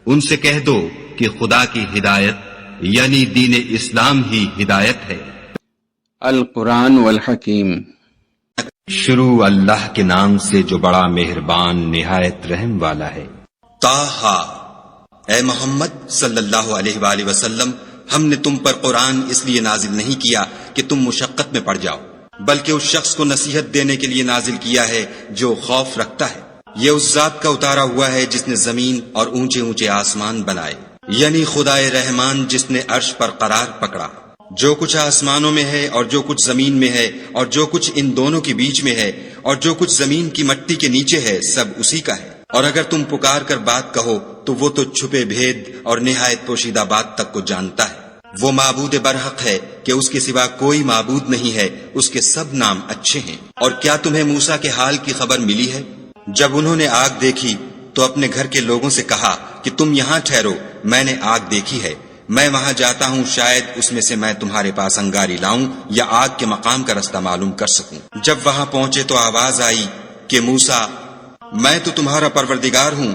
ان سے کہہ دو کہ خدا کی ہدایت یعنی دین اسلام ہی ہدایت ہے۔ القرآن والحکیم۔ شروع اللہ کے نام سے جو بڑا مہربان نہایت رحم والا ہے۔ طٰہٰ، اے محمد صلی اللہ علیہ وآلہ وسلم، ہم نے تم پر قرآن اس لیے نازل نہیں کیا کہ تم مشقت میں پڑ جاؤ، بلکہ اس شخص کو نصیحت دینے کے لیے نازل کیا ہے جو خوف رکھتا ہے۔ یہ اس ذات کا اتارا ہوا ہے جس نے زمین اور اونچے اونچے آسمان بنائے، یعنی خدائے رحمان جس نے عرش پر قرار پکڑا۔ جو کچھ آسمانوں میں ہے اور جو کچھ زمین میں ہے اور جو کچھ ان دونوں کے بیچ میں ہے اور جو کچھ زمین کی مٹی کے نیچے ہے، سب اسی کا ہے۔ اور اگر تم پکار کر بات کہو تو وہ تو چھپے بھید اور نہایت پوشیدہ بات تک کو جانتا ہے۔ وہ معبود برحق ہے کہ اس کے سوا کوئی معبود نہیں ہے، اس کے سب نام اچھے ہیں۔ اور کیا تمہیں موسیٰ کے حال کی خبر ملی ہے؟ جب انہوں نے آگ دیکھی تو اپنے گھر کے لوگوں سے کہا کہ تم یہاں ٹھہرو، میں نے آگ دیکھی ہے، میں وہاں جاتا ہوں، شاید اس میں سے میں تمہارے پاس انگاری لاؤں یا آگ کے مقام کا رستہ معلوم کر سکوں۔ جب وہاں پہنچے تو آواز آئی کہ موسیٰ، میں تو تمہارا پروردگار ہوں،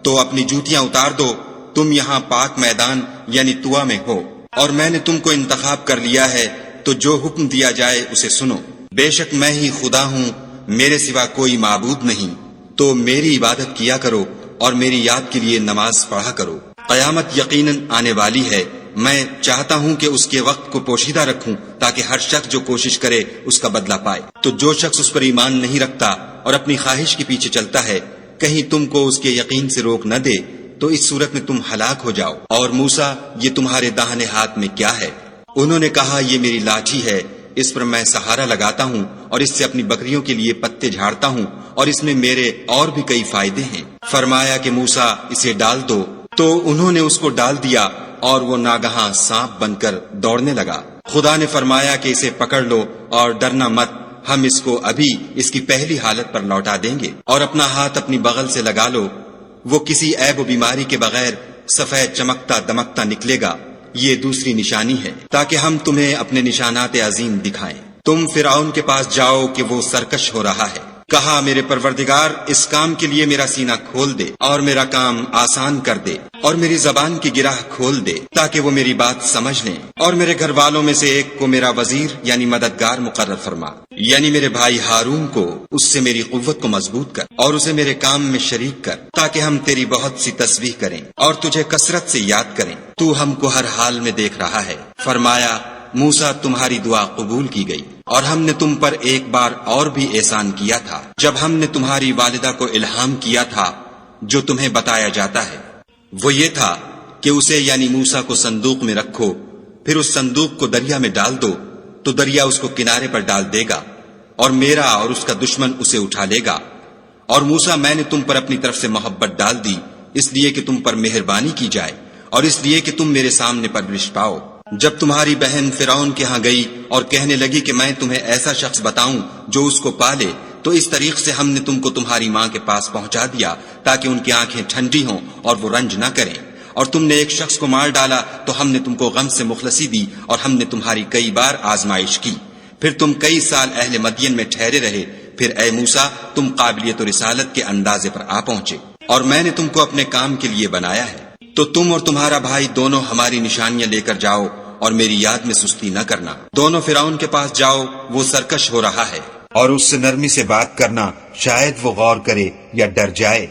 تو اپنی جوتیاں اتار دو، تم یہاں پاک میدان یعنی طویٰ میں ہو، اور میں نے تم کو انتخاب کر لیا ہے، تو جو حکم دیا جائے اسے سنو۔ بے شک میں ہی خدا ہوں، میرے سوا کوئی معبود نہیں، تو میری عبادت کیا کرو اور میری یاد کے لیے نماز پڑھا کرو۔ قیامت یقیناً آنے والی ہے، میں چاہتا ہوں کہ اس کے وقت کو پوشیدہ رکھوں تاکہ ہر شخص جو کوشش کرے اس کا بدلہ پائے۔ تو جو شخص اس پر ایمان نہیں رکھتا اور اپنی خواہش کے پیچھے چلتا ہے، کہیں تم کو اس کے یقین سے روک نہ دے تو اس صورت میں تم ہلاک ہو جاؤ۔ اور موسیٰ، یہ تمہارے داہنے ہاتھ میں کیا ہے؟ انہوں نے کہا، یہ میری لاٹھی ہے، اس پر میں سہارا لگاتا ہوں اور اس سے اپنی بکریوں کے لیے پتے جھاڑتا ہوں، اور اس میں میرے اور بھی کئی فائدے ہیں۔ فرمایا کہ موسیٰ، اسے ڈال دو، تو انہوں نے اس کو ڈال دیا اور وہ ناگہاں سانپ بن کر دوڑنے لگا۔ خدا نے فرمایا کہ اسے پکڑ لو اور ڈرنا مت، ہم اس کو ابھی اس کی پہلی حالت پر لوٹا دیں گے، اور اپنا ہاتھ اپنی بغل سے لگا لو، وہ کسی عیب و بیماری کے بغیر سفید چمکتا دمکتا نکلے گا۔ یہ دوسری نشانی ہے تاکہ ہم تمہیں اپنے نشانات عظیم دکھائیں۔ تم فرعون کے پاس جاؤ کہ وہ سرکش ہو رہا ہے۔ کہا، میرے پروردگار، اس کام کے لیے میرا سینہ کھول دے اور میرا کام آسان کر دے، اور میری زبان کی گرہ کھول دے تاکہ وہ میری بات سمجھ لیں، اور میرے گھر والوں میں سے ایک کو میرا وزیر یعنی مددگار مقرر فرما، یعنی میرے بھائی ہارون کو، اس سے میری قوت کو مضبوط کر اور اسے میرے کام میں شریک کر، تاکہ ہم تیری بہت سی تسبیح کریں اور تجھے کثرت سے یاد کریں، تو ہم کو ہر حال میں دیکھ رہا ہے۔ فرمایا، موسیٰ، تمہاری دعا قبول کی گئی، اور ہم نے تم پر ایک بار اور بھی احسان کیا تھا، جب ہم نے تمہاری والدہ کو الہام کیا تھا جو تمہیں بتایا جاتا ہے۔ وہ یہ تھا کہ اسے یعنی موسیٰ کو صندوق میں رکھو، پھر اس صندوق کو دریا میں ڈال دو، تو دریا اس کو کنارے پر ڈال دے گا، اور میرا اور اس کا دشمن اسے اٹھا لے گا۔ اور موسیٰ، میں نے تم پر اپنی طرف سے محبت ڈال دی، اس لیے کہ تم پر مہربانی کی جائے، اور اس لیے کہ تم میرے سامنے پرورش پاؤ۔ جب تمہاری بہن فرعون کے ہاں گئی اور کہنے لگی کہ میں تمہیں ایسا شخص بتاؤں جو اس کو پالے، تو اس طریق سے ہم نے تم کو تمہاری ماں کے پاس پہنچا دیا تاکہ ان کی آنکھیں ٹھنڈی ہوں اور وہ رنج نہ کریں۔ اور تم نے ایک شخص کو مار ڈالا تو ہم نے تم کو غم سے مخلصی دی، اور ہم نے تمہاری کئی بار آزمائش کی، پھر تم کئی سال اہل مدین میں ٹھہرے رہے، پھر اے موسیٰ، تم قابلیت و رسالت کے اندازے پر آ پہنچے، اور میں نے تم کو اپنے کام کے لیے بنایا ہے۔ تو تم اور تمہارا بھائی دونوں ہماری نشانیاں لے کر جاؤ اور میری یاد میں سستی نہ کرنا۔ دونوں فرعون کے پاس جاؤ، وہ سرکش ہو رہا ہے، اور اس سے نرمی سے بات کرنا، شاید وہ غور کرے یا ڈر جائے۔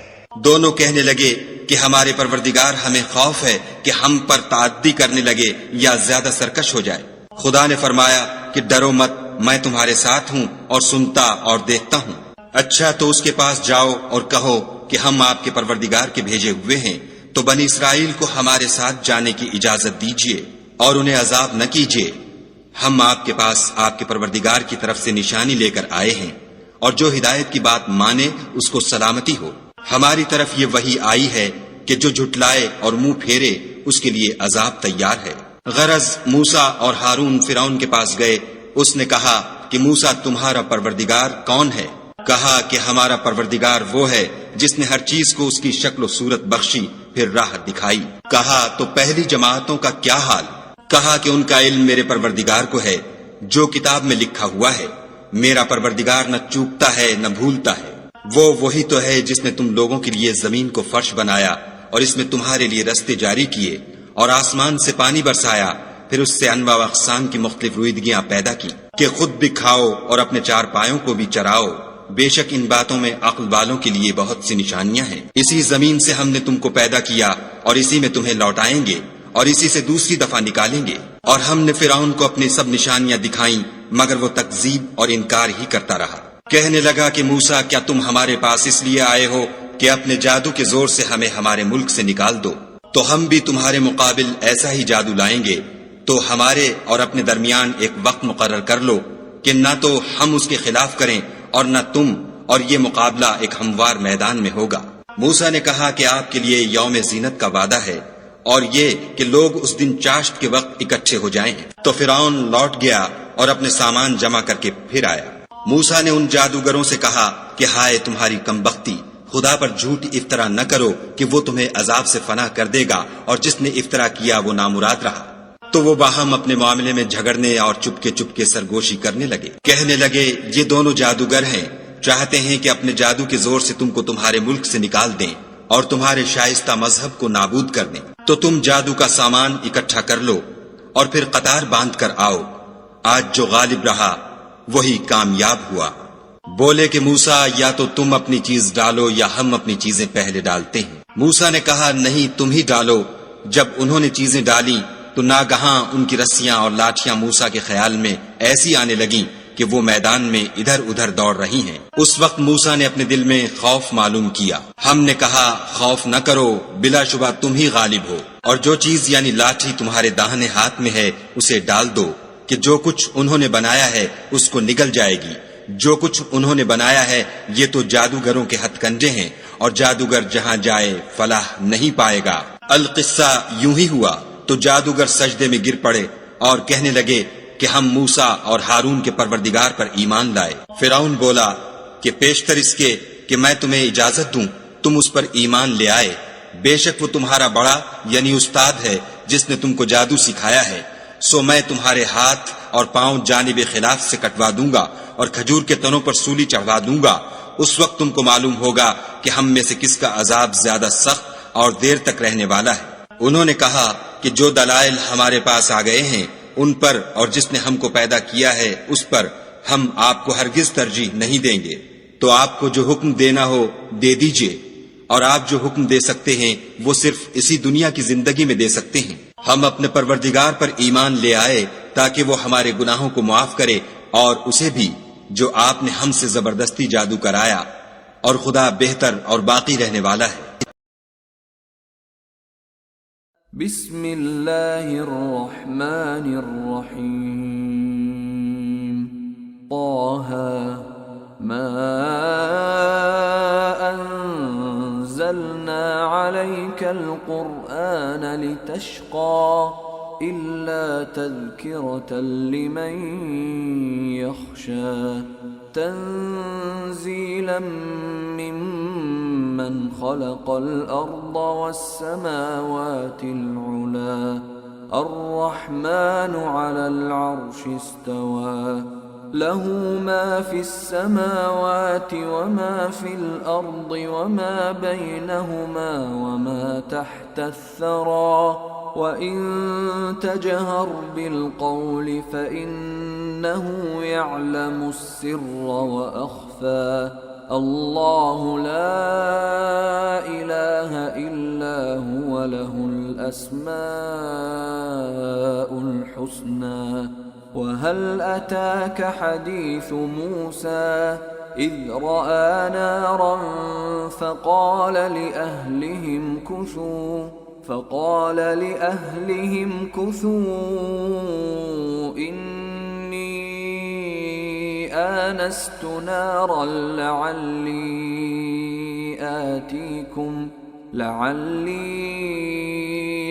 دونوں کہنے لگے کہ ہمارے پروردگار، ہمیں خوف ہے کہ ہم پر تعدی کرنے لگے یا زیادہ سرکش ہو جائے۔ خدا نے فرمایا کہ ڈرو مت، میں تمہارے ساتھ ہوں اور سنتا اور دیکھتا ہوں۔ اچھا، تو اس کے پاس جاؤ اور کہو کہ ہم آپ کے پروردگار کے بھیجے ہوئے ہیں، تو بنی اسرائیل کو ہمارے ساتھ جانے کی اجازت دیجیے اور انہیں عذاب نہ کیجیے۔ ہم آپ کے پاس آپ کے پروردگار کی طرف سے نشانی لے کر آئے ہیں، اور جو ہدایت کی بات مانے اس کو سلامتی ہو۔ ہماری طرف یہ وحی آئی ہے کہ جو جھٹلائے اور منہ پھیرے اس کے لیے عذاب تیار ہے۔ غرض موسیٰ اور ہارون فرعون کے پاس گئے، اس نے کہا کہ موسیٰ، تمہارا پروردگار کون ہے؟ کہا کہ ہمارا پروردگار وہ ہے جس نے ہر چیز کو اس کی شکل و صورت بخشی، پھر راہ دکھائی۔ کہا تو پہلی جماعتوں کا کیا حال؟ کہا کہ ان کا علم میرے پروردگار کو ہے، جو کتاب میں لکھا ہوا ہے۔ میرا پروردگار نہ چوکتا ہے نہ بھولتا ہے۔ وہ وہی تو ہے جس نے تم لوگوں کے لیے زمین کو فرش بنایا اور اس میں تمہارے لیے رستے جاری کیے اور آسمان سے پانی برسایا، پھر اس سے انواع و اقسام کی مختلف رویدگیاں پیدا کی کہ خود بھی کھاؤ اور اپنے چار پایوں کو بھی چراؤ، بے شک ان باتوں میں عقل والوں کے لیے بہت سی نشانیاں ہیں۔ اسی زمین سے ہم نے تم کو پیدا کیا اور اسی میں تمہیں لوٹائیں گے اور اسی سے دوسری دفعہ نکالیں گے۔ اور ہم نے فرعون کو اپنی سب نشانیاں دکھائیں مگر وہ تکذیب اور انکار ہی کرتا رہا۔ کہنے لگا کہ موسیٰ کیا تم ہمارے پاس اس لیے آئے ہو کہ اپنے جادو کے زور سے ہمیں ہمارے ملک سے نکال دو؟ تو ہم بھی تمہارے مقابل ایسا ہی جادو لائیں گے، تو ہمارے اور اپنے درمیان ایک وقت مقرر کر لو کہ نہ تو ہم اس کے خلاف کریں اور نہ تم، اور یہ مقابلہ ایک ہموار میدان میں ہوگا۔ موسیٰ نے کہا کہ آپ کے لیے یوم زینت کا وعدہ ہے اور یہ کہ لوگ اس دن چاشت کے وقت اکٹھے ہو جائیں۔ تو فرعون لوٹ گیا اور اپنے سامان جمع کر کے پھر آیا۔ موسیٰ نے ان جادوگروں سے کہا کہ ہائے تمہاری کمبختی، خدا پر جھوٹ افطرا نہ کرو کہ وہ تمہیں عذاب سے فنا کر دے گا، اور جس نے افطرا کیا وہ نامراد رہا۔ تو وہ باہم اپنے معاملے میں جھگڑنے اور چپکے سرگوشی کرنے لگے۔ کہنے لگے یہ دونوں جادوگر ہیں، چاہتے ہیں کہ اپنے جادو کے زور سے تم کو تمہارے ملک سے نکال دیں اور تمہارے شائستہ مذہب کو نابود کر دیں۔ تو تم جادو کا سامان اکٹھا کر لو اور پھر قطار باندھ کر آؤ، آج جو غالب رہا وہی کامیاب ہوا۔ بولے کہ موسیٰ یا تو تم اپنی چیز ڈالو یا ہم اپنی چیزیں پہلے ڈالتے ہیں۔ موسیٰ نے کہا نہیں تم ہی ڈالو۔ جب انہوں نے چیزیں ڈالی تو ناگہاں ان کی رسیاں اور لاٹھیاں موسیٰ کے خیال میں ایسی آنے لگیں کہ وہ میدان میں ادھر ادھر دوڑ رہی ہیں۔ اس وقت موسیٰ نے اپنے دل میں خوف معلوم کیا۔ ہم نے کہا خوف نہ کرو، بلا شبہ تم ہی غالب ہو، اور جو چیز یعنی لاٹھی تمہارے داہنے ہاتھ میں ہے اسے ڈال دو کہ جو کچھ انہوں نے بنایا ہے اس کو نگل جائے گی۔ جو کچھ انہوں نے بنایا ہے یہ تو جادوگروں کے ہتھ کنڈے ہیں، اور جادوگر جہاں جائے فلاح نہیں پائے گا۔ القصہ یوں ہی ہوا تو جادوگر سجدے میں گر پڑے اور کہنے لگے کہ ہم موسیٰ اور ہارون کے پروردگار پر ایمان لائے۔ فرعون بولا کہ پیشتر اس کے کہ میں تمہیں اجازت دوں تم اس پر ایمان لے آئے، بے شک وہ تمہارا بڑا یعنی استاد ہے جس نے تم کو جادو سکھایا ہے، سو میں تمہارے ہاتھ اور پاؤں جانب خلاف سے کٹوا دوں گا اور کھجور کے تنوں پر سولی چڑھوا دوں گا۔ اس وقت تم کو معلوم ہوگا کہ ہم میں سے کس کا عذاب زیادہ سخت اور دیر تک رہنے والا ہے۔ انہوں نے کہا کہ جو دلائل ہمارے پاس آ گئے ہیں ان پر اور جس نے ہم کو پیدا کیا ہے اس پر ہم آپ کو ہرگز ترجیح نہیں دیں گے، تو آپ کو جو حکم دینا ہو دے دیجئے، اور آپ جو حکم دے سکتے ہیں وہ صرف اسی دنیا کی زندگی میں دے سکتے ہیں۔ ہم اپنے پروردگار پر ایمان لے آئے تاکہ وہ ہمارے گناہوں کو معاف کرے اور اسے بھی جو آپ نے ہم سے زبردستی جادو کرایا، اور خدا بہتر اور باقی رہنے والا ہے۔ بسم اللہ الرحمن الرحیم طه ما انزلنا عليك القرآن لتشقى إلا تذكرة لمن يخشى تنزيلا ممن خلق الأرض والسماوات العلى الرحمن على العرش استوى له ما في السماوات وما في الأرض وما بينهما وما تحت الثرى وَإِن تَجْهَرْ بِالْقَوْلِ فَإِنَّهُ يَعْلَمُ السِّرَّ وَأَخْفَى اللَّهُ لَا إِلَهَ إِلَّا هُوَ لَهُ الْأَسْمَاءُ الْحُسْنَى وَهَلْ أَتَاكَ حَدِيثُ مُوسَى إِذْ رَأَى نَارًا فَقَالَ لأهلهم كثوا إني آنست نارا لعلي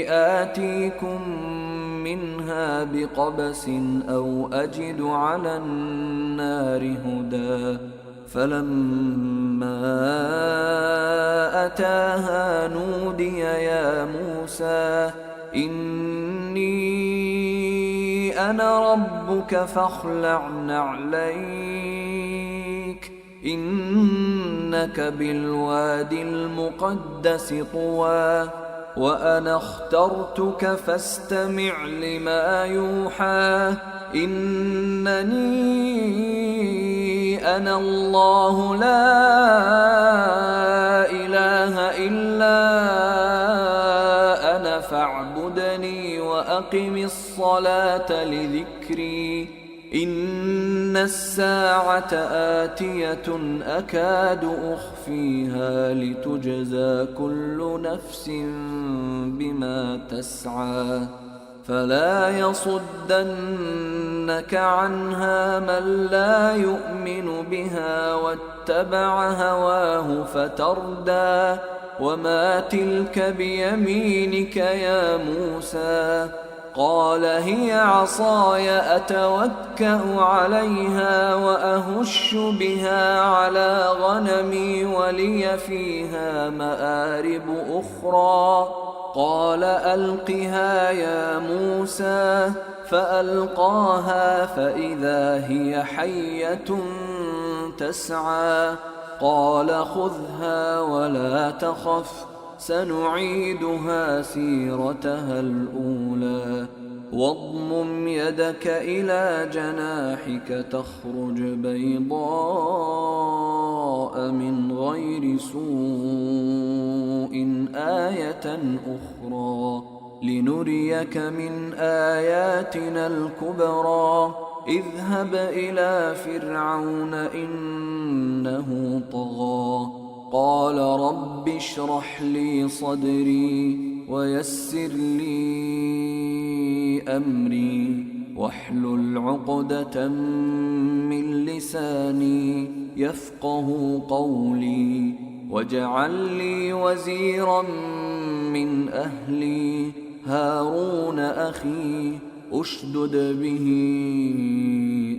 آتيكم منها بقبس أو أجد على النار هدى فلما أتاها نودي يا موسى إني أنا ربك فاخلع نعليك إنك بالواد المقدس طوى وأنا اخترتك فاستمع لما يوحى إنني أنا الله لا إله إلا أنا فاعبدني وأقم الصلاة لذكري إن الساعة آتية أكاد أخفيها لتجزى كل نفس بما تسعى فلا يصدنك عنها من لا يؤمن بها واتبع هواه فتردى وما تلك بيمينك يا موسى قال هي عصاي أتوكأ عليها وأهش بها على غنمي ولي فيها مآرب أخرى قال ألقها يا موسى فألقاها فإذا هي حية تسعى قال خذها ولا تخف سنعيدها سيرتها الأولى واضمم يدك إلى جناحك تخرج بيضاء من غير سوء آية أخرى لنريك من آياتنا الكبرى اذهب إلى فرعون إنه طغى قال رب اشرح لي صدري ويسر لي أمري واحلل عقدة من لساني يفقه قولي واجعل لي وزيرا من أهلي هارون أخي أشدد به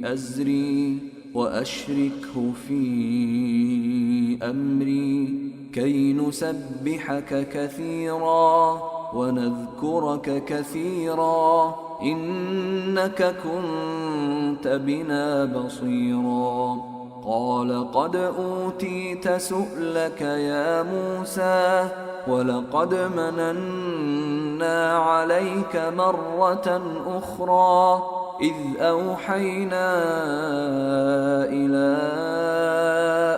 أزري وأشركه في أمري كي نسبحك كثيرا ونذكرك كثيرا إنك كنت بنا بصيرا قال قد أوتيت سؤلك يا موسى ولقد مننا عليك مرة أخرى إذ أوحينا إلى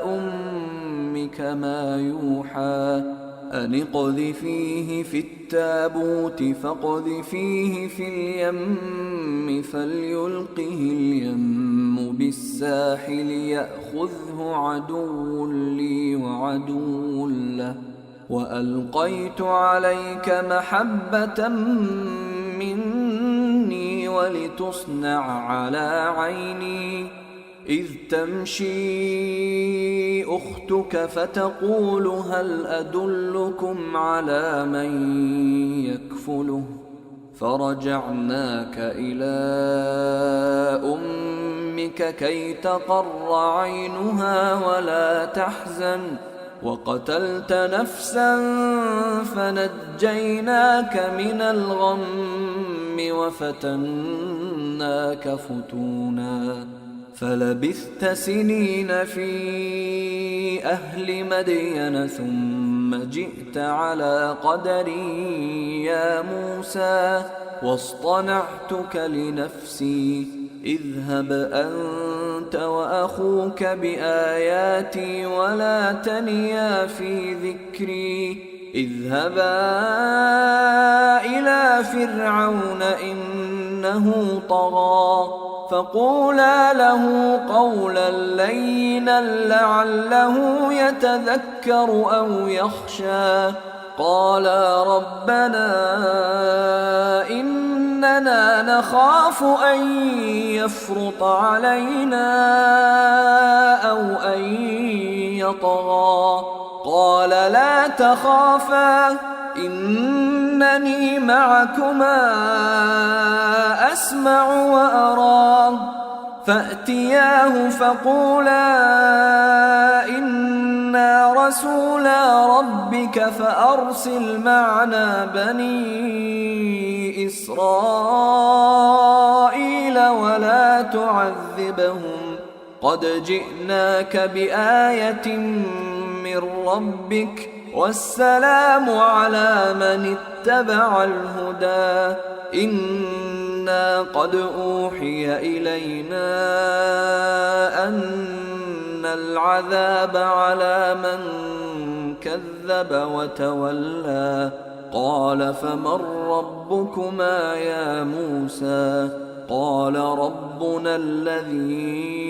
أمك ما يوحى أن اقذفيه في التابوت فاقذفيه في اليم فليلقه اليم بالساحل يأخذه عدو لي وعدو له وألقيت عليك محبة مني ولتصنع على عيني إذ تمشي أختك فتقول هل أدلكم على من يكفله فرجعناك إلى أمك كي تقر عينها ولا تحزن وقتلت نفسا فنجيناك من الغم وفتناك فتونا فلبثت سنين في أهل مدين ثم جئت على قدري يا موسى واصطنعتك لنفسي اذهب أنت وأخوك بآياتي ولا تنيا في ذكري اذهبا إلى فرعون إنه طغى فقولا له قولا لينا لعله يتذكر أو يخشى قالا ربنا إننا نخاف أن يفرط علينا أو أن يطغى قال لا تخافا إنني معكما أسمع وأرى فأتياه فقولا إنا رسولا ربك فأرسل معنا بني إسرائيل ولا تعذبهم قد جئناك بآية من ربك والسلام على من اتبع الهدى إنا قد أوحي إلينا أن العذاب على من كذب وتولى قال فمن ربكما يا موسى قال ربنا الذي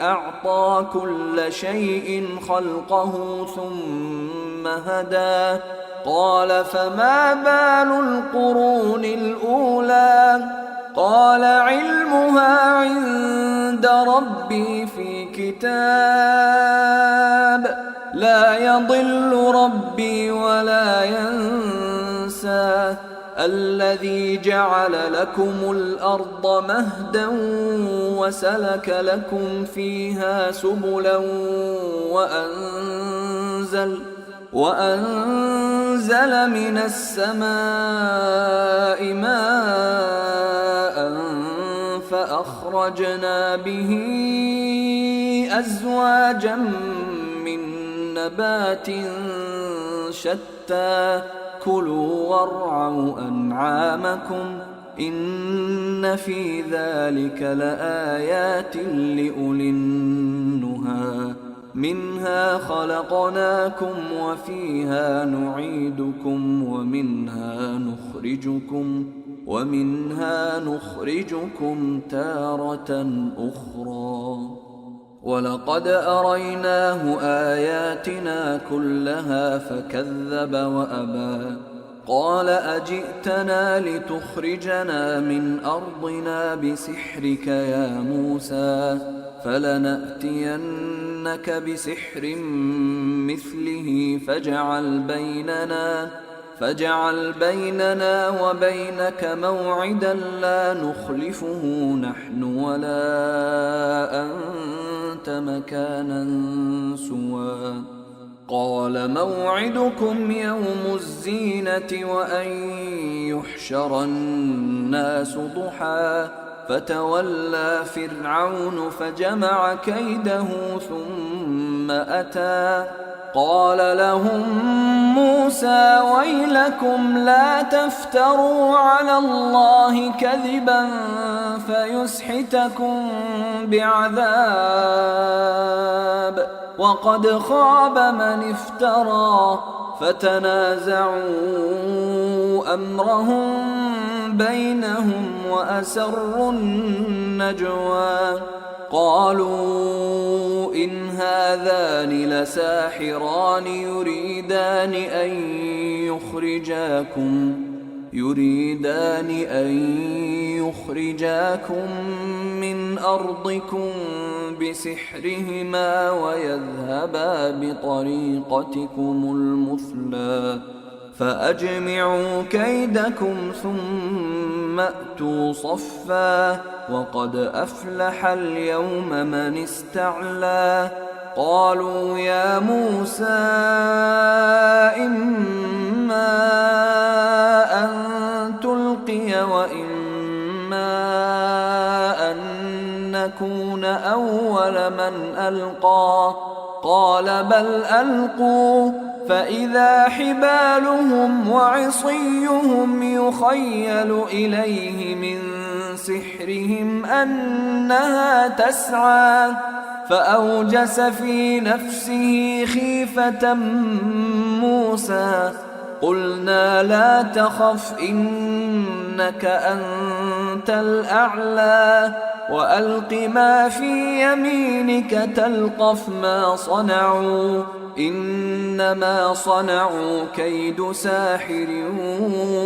أعطى كل شيء خلقه ثم هدى قال فما بال القرون الأولى قال علمها عند ربي في كتاب لا يضل ربي ولا ينسى الذي جعل لكم الأرض مهدا وسلك لكم فيها سبلا وأنزل من السماء ماء فأخرجنا به أزواجا من نبات شتى كلوا وارعوا أنعامكم إن في ذلك لآيات لأولي النهى منها خلقناكم وفيها نعيدكم ومنها نخرجكم تارة أخرى ولقد أريناه آياتنا كلها فكذب وأبى قال أجئتنا لتخرجنا من أرضنا بسحرك يا موسى فلنأتينك بسحر مثله فاجعل بيننا وبينك موعدا لا نخلفه نحن ولا أنت مكانا سوى قال موعدكم يوم الزينة وأن يحشر الناس ضحى فتولى فرعون فجمع كيده ثم أتى قال لهم موسى ويلكم لا تفتروا على الله كذبا فيسحتكم بعذاب وقد خاب من افترى فتنازعوا أمرهم بينهم وأسروا النجوى قالوا إن هذان لساحران يريدان أن يخرجاكم من أرضكم بسحرهما ويذهبا بطريقتكم المثلى فأجمعوا كيدكم ثم أتوا صفا وقد أفلح اليوم من استعلى قالوا يا موسى إما أن تلقي وإما أن نكون أول من ألقى قال بل ألقوا فإذا حبالهم وعصيهم يخيل إليه من سحرهم أنها تسعى فأوجس في نفسه خيفة موسى قلنا لا تخف إنك أنت الأعلى وألق ما في يمينك تلقف ما صنعوا إنما صنعوا كيد ساحر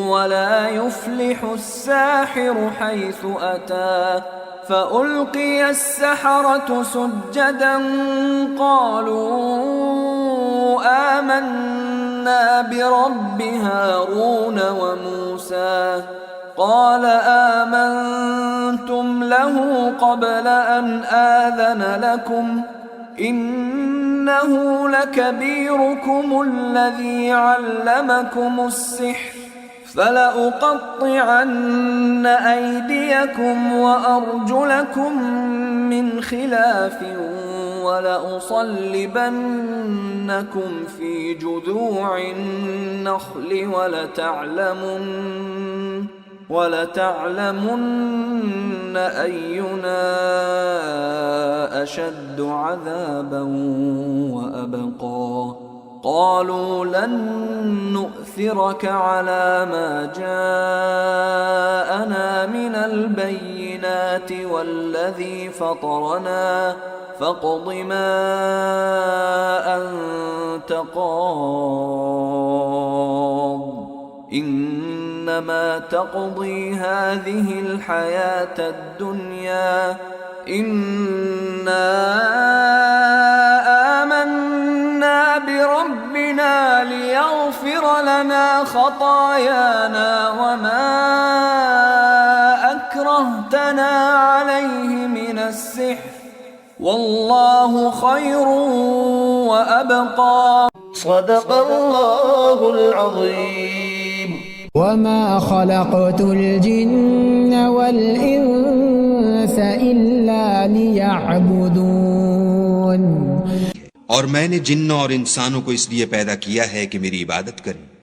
ولا يفلح الساحر حيث أتى فألقي السحرة سجدا قالوا آمنا برب هارون وموسى قال آمنتم له قبل أن آذن لكم إنه لكبيركم الذي علمكم السحر فلأقطعن أيديكم وأرجلكم من خلاف ولأصلبنكم في جذوع النخل ولتعلمن أينا أشد عذابا وأبقى قالوا لن نؤثرك على ما جاءنا من البينات والذي فطرنا فاقض ما أنت قاض إنما تقضي هذه الحياة الدنيا إنا آمنا بربنا ليغفر لنا خطايانا وما أكرهتنا عليه من السحر والله خير وأبقى صدق الله العظيم وما خلقت الجن والإنس إلا ليعبدون और मैंने जिन्न और इंसानों को इसलिए पैदा किया है कि मेरी इबादत करें।